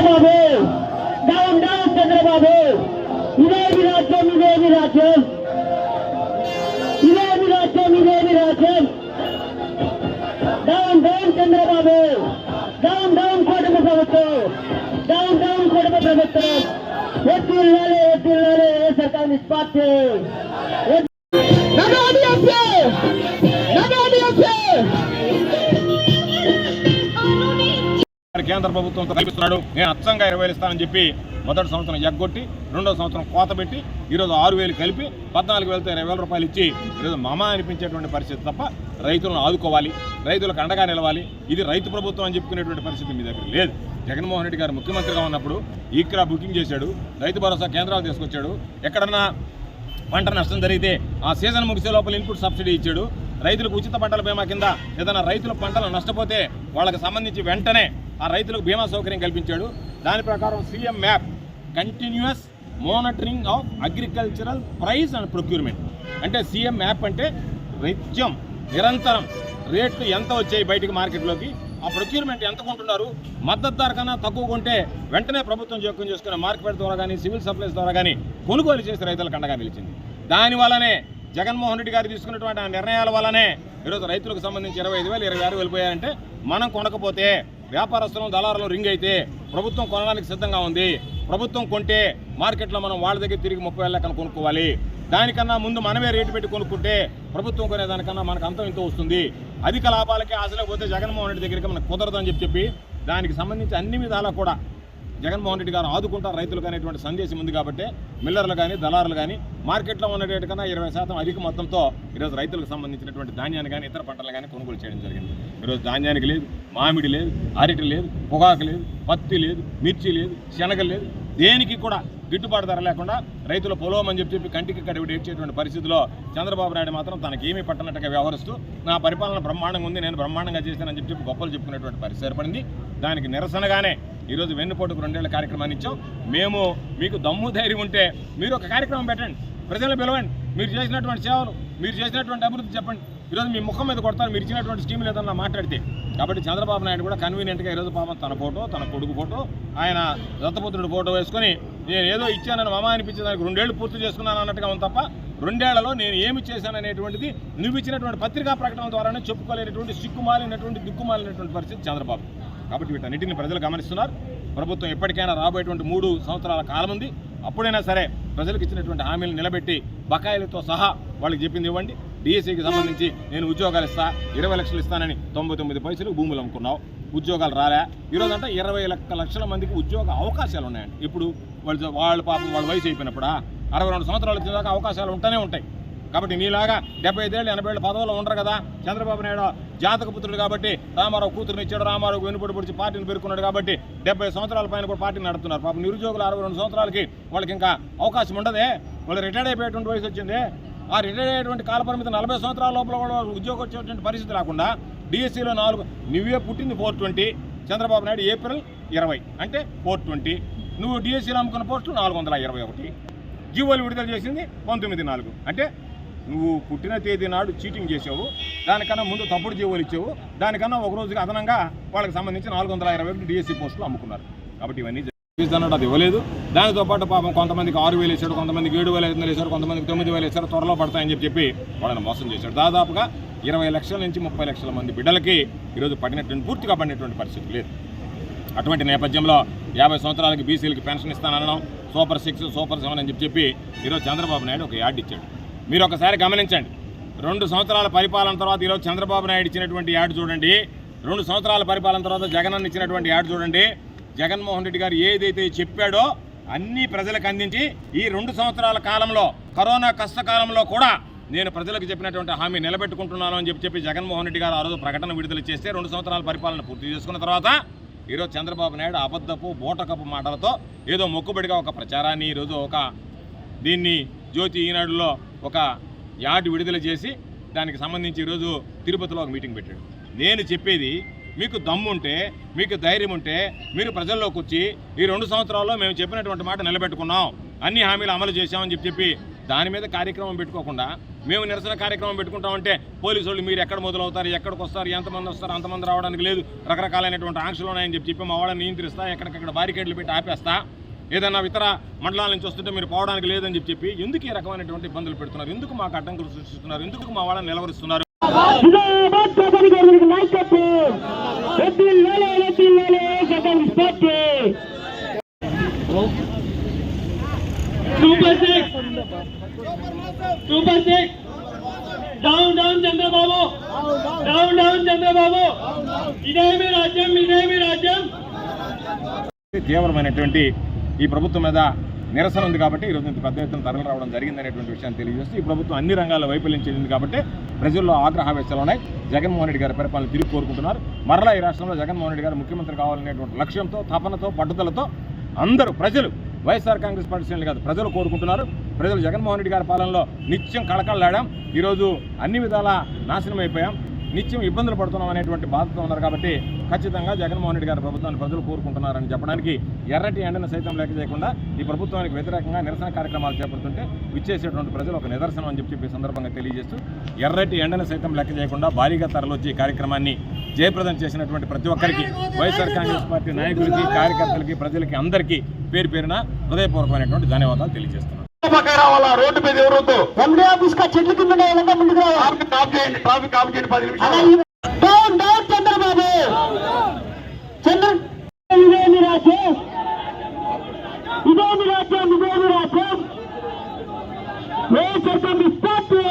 Chandrababu, down down Chandrababu. ఇదేమి రాజ్యం, ఇదేమి రాజ్యం, ఇదేమి రాజ్యం, ఇదేమి రాజ్యం. Down down Chandrababu, down down కూటమి ప్రభుత్వం, డౌన్ డౌన్ కూటమి ప్రభుత్వం. ఎత్తిల్లాలి ఎత్తిల్లాలి సర్కార్ నిష్పార్టీ. కేంద్ర ప్రభుత్వంతో కల్పిస్తున్నాడు. నేను అచ్చంగా 20,000 ఇస్తానని చెప్పి మొదటి సంవత్సరం ఎగ్గొట్టి రెండో సంవత్సరం కోత పెట్టి ఈరోజు 6,000 కలిపి 14,000తో 20,000 రూపాయలు ఇచ్చి ఈరోజు మమ అనిపించేటువంటి పరిస్థితి తప్ప రైతులను ఆదుకోవాలి, రైతులకు అండగా నిలవాలి, ఇది రైతు ప్రభుత్వం అని చెప్పుకునేటువంటి పరిస్థితి మీ దగ్గర లేదు. జగన్మోహన్ రెడ్డి గారు ముఖ్యమంత్రిగా ఉన్నప్పుడు ఈక్రా బుకింగ్ చేశాడు, రైతు భరోసా కేంద్రాలు తీసుకొచ్చాడు, ఎక్కడన్నా పంట నష్టం జరిగితే ఆ సీజన్ ముగిసే లోపల ఇన్పుట్ సబ్సిడీ ఇచ్చాడు, రైతులకు ఉచిత పంటల బీమా కింద ఏదైనా రైతుల పంటలు నష్టపోతే వాళ్ళకి సంబంధించి వెంటనే ఆ రైతులకు బీమా సౌకర్యం కల్పించాడు. దాని ప్రకారం CM map continuous monitoring of agricultural price and procurement. అంటే సీఎం మ్యాప్ అంటే నిత్యం నిరంతరం రేట్లు ఎంత వచ్చాయి బయటికి మార్కెట్లోకి, ఆ ప్రొక్యూర్మెంట్ ఎంత కొంటున్నారు, మద్దతు ధర కన్నా తక్కువ కొంటే వెంటనే ప్రభుత్వం జోక్యం చేసుకునే మార్కెట్ ద్వారా కానీ సివిల్ సప్లైస్ ద్వారా కానీ కొనుగోలు చేసి రైతులకు అండగా నిలిచింది. దానివల్లనే జగన్మోహన్ రెడ్డి గారు తీసుకున్నటువంటి ఆ నిర్ణయాల వల్లనే ఈరోజు రైతులకు సంబంధించి 25,000 26,000 పోయాయంటే మనం కొనకపోతే వ్యాపారస్తులను దళారులు రింగ్ అయితే ప్రభుత్వం కొనడానికి సిద్ధంగా ఉంది. ప్రభుత్వం కొంటే మార్కెట్లో మనం వాళ్ళ దగ్గర తిరిగి 30,000 లెక్కన కొనుక్కోవాలి. దానికన్నా ముందు మనమే రేటు పెట్టి కొనుక్కుంటే ప్రభుత్వం కొనేదానికన్నా మనకు అంతం ఇంత వస్తుంది. అధిక లాభాలకే ఆశలో పోతే జగన్మోహన్ రెడ్డి దగ్గరికి మనకు కుదరదని చెప్పి దానికి సంబంధించి అన్ని విధాలా కూడా జగన్మోహన్ రెడ్డి గారు ఆదుకుంటారు రైతులకు అనేటువంటి సందేశం ఉంది. కాబట్టి మిల్లర్లు కానీ దళారులు కానీ మార్కెట్లో ఉన్న రేటు కన్నా 20% అధిక మొత్తంతో ఈరోజు రైతులకు సంబంధించినటువంటి ధాన్యాన్ని కానీ ఇతర పంటలు కానీ కొనుగోలు చేయడం జరిగింది. ఈరోజు ధాన్యానికి లేదు, మామిడి లేదు, అరటి లేదు, పొగాకు లేదు, పత్తి లేదు, మిర్చి లేదు, శనగలు లేదు, దేనికి కూడా గిట్టుబాటు ధర లేకుండా రైతులు పొలవమని చెప్పి కంటికి కడివిడి ఏడ్చేటువంటి పరిస్థితిలో చంద్రబాబు నాయుడు మాత్రం తనకేమీ పట్టనట్టుగా వ్యవహరిస్తూ నా పరిపాలన బ్రహ్మాండంగా ఉంది, నేను బ్రహ్మాండంగా చేశానని చెప్పి గొప్పలు చెప్పుకునేటువంటి పరిస్థితి ఏర్పడింది. దానికి నిరసనగానే ఈరోజు వెన్నుపోటుకు 2 ఏళ్ల కార్యక్రమాన్ని ఇచ్చాం. మేము మీకు దమ్ము ధైర్యం ఉంటే మీరు ఒక కార్యక్రమం పెట్టండి, ప్రజలను పిలవండి, మీరు చేసినటువంటి సేవలు, మీరు చేసినటువంటి అభివృద్ధి చెప్పండి. ఈరోజు మీ ముఖం మీద కొడతారు మీరు ఇచ్చినటువంటి స్కీములు ఏదన్నా మాట్లాడితే. కాబట్టి చంద్రబాబు నాయుడు కూడా కన్వీనియంట్గా ఈరోజు పాపం తన ఫోటో, తన కొడుకు ఫోటో, ఆయన దత్తపుత్రుడు ఫోటో వేసుకొని నేను ఏదో ఇచ్చానని మమ అనిపించేదానికి 2 ఏళ్ళు పూర్తి చేసుకున్నాను అన్నట్టుగా ఉంది తప్ప 2 ఏళ్లలో నేను ఏమి చేశాననేటువంటిది నువ్వు ఇచ్చినటువంటి పత్రికా ప్రకటన ద్వారానే చెప్పుకోలేనటువంటి సిగ్గుమాలినటువంటి దిక్కుమాలినటువంటి పరిస్థితి చంద్రబాబు. కాబట్టి వీటన్నిటిని ప్రజలు గమనిస్తున్నారు. ప్రభుత్వం ఎప్పటికైనా రాబోయేటువంటి 3 సంవత్సరాల కాలం ఉంది. అప్పుడైనా సరే ప్రజలకు ఇచ్చినటువంటి హామీలు నిలబెట్టి బకాయిలతో సహా వాళ్ళకి చెప్పింది ఇవ్వండి. డిఎస్సికి సంబంధించి నేను ఉద్యోగాలు ఇస్తా, 20 లక్షలు ఇస్తానని 99 పైసలు భూములు అమ్ముకున్నావు, ఉద్యోగాలు రాలే. ఈరోజు అంటే 20 లక్షల మందికి ఉద్యోగ అవకాశాలు ఉన్నాయండి. ఇప్పుడు వాళ్ళు పాపం వాళ్ళ వయసు అయిపోయినప్పుడా 62 సంవత్సరాలు వచ్చేదాకా అవకాశాలు ఉంటూనే ఉంటాయి. కాబట్టి నీలాగా 75 ఏళ్ళు 80 ఏళ్ళ పదవుల్లో ఉండరు కదా. చంద్రబాబు నాయుడు జాతక పుత్రుడు కాబట్టి రామారావు కూతురుని ఇచ్చాడు, రామారావు వెనుపడి పొడిచి పార్టీని పేర్కొన్నాడు కాబట్టి 70 సంవత్సరాల పైన కూడా పార్టీని నడుపుతున్నారు. పాపం నిరుద్యోగులు 62 సంవత్సరాలకి వాళ్ళకి ఇంకా అవకాశం ఉండదే. వాళ్ళు రిటైర్డ్ అయిపోయేటువంటి వయసు వచ్చింది. ఆ రిటైర్ అయ్యేటువంటి కాలపరిమితి 40 సంవత్సరాల లోపల కూడా ఉద్యోగం వచ్చేటువంటి పరిస్థితి రాకుండా డిఎస్సిలో 4 నువ్వే పుట్టింది 420, చంద్రబాబు నాయుడు ఏప్రిల్ 20 అంటే 420, నువ్వు డిఎస్సిలో అమ్ముకున్న పోస్టులు 421, జీవోలు విడుదల చేసింది 19/4. అంటే నువ్వు పుట్టిన తేదీ నాడు చీటింగ్ చేసావు, దానికన్నా ముందు తప్పుడు జీవోలు ఇచ్చావు, దానికన్నా ఒక రోజుకి అదనంగా వాళ్ళకి సంబంధించి 421 డిఎస్సి పోస్టులు అమ్ముకున్నారు. కాబట్టి ఇవన్నీ అన్నాడు, అది ఇవ్వలేదు. దానితో పాటు పాపం కొంతమందికి 6,000 వేసాడు, కొంతమందికి 7,500 వేశారు, కొంతమందికి 9,000 వేశారు, త్వరలో పడతాయని చెప్పి వాళ్ళని మోసం చేశాడు. దాదాపుగా 20 లక్షల నుంచి 30 లక్షల మంది బిడ్డలకి ఈరోజు పూర్తిగా పడినటువంటి పరిస్థితి లేదు. అటువంటి నేపథ్యంలో 50 సంవత్సరాలకి బీసీలకి పెన్షన్ ఇస్తానన్నాం, సూపర్ 6, సూపర్ 7 అని చెప్పి ఈరోజు చంద్రబాబు నాయుడు ఒక యాడ్ ఇచ్చాడు. మీరు ఒకసారి గమనించండి. 2 సంవత్సరాల పరిపాలన తర్వాత ఈరోజు చంద్రబాబు నాయుడు ఇచ్చినటువంటి యాడ్ చూడండి, 2 సంవత్సరాల పరిపాలన తర్వాత జగన్ ఇచ్చినటువంటి యాడ్ చూడండి. జగన్మోహన్ రెడ్డి గారు ఏదైతే చెప్పాడో అన్నీ ప్రజలకు అందించి ఈ 2 సంవత్సరాల కాలంలో కరోనా కష్టకాలంలో కూడా నేను ప్రజలకు చెప్పినటువంటి హామీ నిలబెట్టుకుంటున్నాను అని చెప్పి జగన్మోహన్ రెడ్డి గారు ఆ రోజు ప్రకటన విడుదల చేస్తే 2 సంవత్సరాల పరిపాలన పూర్తి చేసుకున్న తర్వాత ఈరోజు చంద్రబాబు నాయుడు అబద్ధపు బోటకపు మాటలతో ఏదో మొక్కుబడిగా ఒక ప్రచారాన్ని ఈరోజు దీన్ని జ్యోతి ఈనాడులో ఒక యాడ్ విడుదల చేసి దానికి సంబంధించి ఈరోజు తిరుపతిలో ఒక మీటింగ్ పెట్టాడు. నేను చెప్పేది మీకు దమ్ముంటే, మీకు ధైర్యం ఉంటే మీరు ప్రజల్లోకి వచ్చి ఈ 2 సంవత్సరాల్లో మేము చెప్పినటువంటి మాట నిలబెట్టుకున్నాం, అన్ని హామీలు అమలు చేశామని చెప్పి దాని మీద కార్యక్రమం పెట్టుకోకుండా మేము నిరసన కార్యక్రమం పెట్టుకుంటామంటే పోలీసు వాళ్ళు మీరు ఎక్కడ మొదలవుతారు, ఎక్కడికి వస్తారు, ఎంతమంది వస్తారు, అంతమంది రావడానికి లేదు, రకరకాలైనటువంటి ఆంక్షలు ఉన్నాయని చెప్పి మా వాళ్ళని నియంత్రిస్తా, ఎక్కడికక్కడ బారికేడ్లు పెట్టి ఆపేస్తా, ఏదైనా ఇతర మండలాల నుంచి వస్తుంటే మీరు పోవడానికి లేదని చెప్పి ఎందుకు ఈ రకమైనటువంటి ఇబ్బందులు పెడుతున్నారు, ఎందుకు మాకు అడ్డంకులు సృష్టిస్తున్నారు, ఎందుకు మా వాళ్ళని నిలవరిస్తున్నారు? Super six down down Chandrababu, down down Chandrababu, ఇదేమి రాజ్యం, ఇదేమి రాజ్యం. తీవ్రమైనటువంటి ఈ ప్రభుత్వం మీద నిరసన ఉంది కాబట్టి ఈరోజు ఇంత పెద్ద ఎత్తున తరలి రావడం జరిగిందనేటువంటి విషయాన్ని తెలియజేస్తూ ఈ ప్రభుత్వం అన్ని రంగాల్లో వైఫల్యం చెందింది కాబట్టి ప్రజల్లో ఆగ్రహావేశాలు ఉన్నాయి. జగన్మోహన్ రెడ్డి గారి పరిపాలన తిరిగి కోరుకుంటున్నారు. మరలా ఈ రాష్ట్రంలో జగన్మోహన్ రెడ్డి గారు ముఖ్యమంత్రి కావాలనేటువంటి లక్ష్యంతో, తపనతో, పట్టుదలతో అందరూ ప్రజలు, వైఎస్ఆర్ కాంగ్రెస్ పార్టీ శ్రేణులు కాదు, ప్రజలు కోరుకుంటున్నారు. ప్రజలు జగన్మోహన్ రెడ్డి గారి పాలనలో నిత్యం కళకళలాడాం, ఈరోజు అన్ని విధాల నాశనం అయిపోయాం, నిత్యం ఇబ్బందులు పడుతున్నాం అనేటువంటి బాధతో ఉన్నారు. కాబట్టి ఖచ్చితంగా జగన్మోహన్ రెడ్డి గారి ప్రభుత్వాన్ని ప్రజలు కోరుకుంటున్నారని చెప్పడానికి ఎర్రటి ఎండను సైతం లెక్క చేయకుండా ఈ ప్రభుత్వానికి వ్యతిరేకంగా నిరసన కార్యక్రమాలు చేపడుతుంటే విచ్చేసేటువంటి ప్రజలు ఒక నిదర్శనం అని చెప్పి సందర్భంగా తెలియజేస్తూ ఎర్రటి ఎండను సైతం లెక్క చేయకుండా భారీగా తరలివచ్చి ఈ కార్యక్రమాన్ని జయప్రదం చేసినటువంటి ప్రతి ఒక్కరికి, వైఎస్ఆర్ కాంగ్రెస్ పార్టీ నాయకులకి, కార్యకర్తలకి, ప్రజలకి అందరికీ పేరు పేరున హృదయపూర్వకమైనటువంటి ధన్యవాదాలు తెలియజేస్తున్నాను. రోడ్డు మీద ఎవరొద్దు, ఎండి ఆఫీస్ కా చెట్ల కింద ముందుకు రావాలి. ట్రాఫిక్ ఆఫ్ చేయండి 10 నిమిషాలు. డౌన్ డౌన్ చంద్రబాబు, ఇదేమి రాజ్యం, ఇదేమి రాజ్యం, ఇదేమి రాజ్యం. వైఎస్ఆర్ కాంగ్రెస్ పార్టీ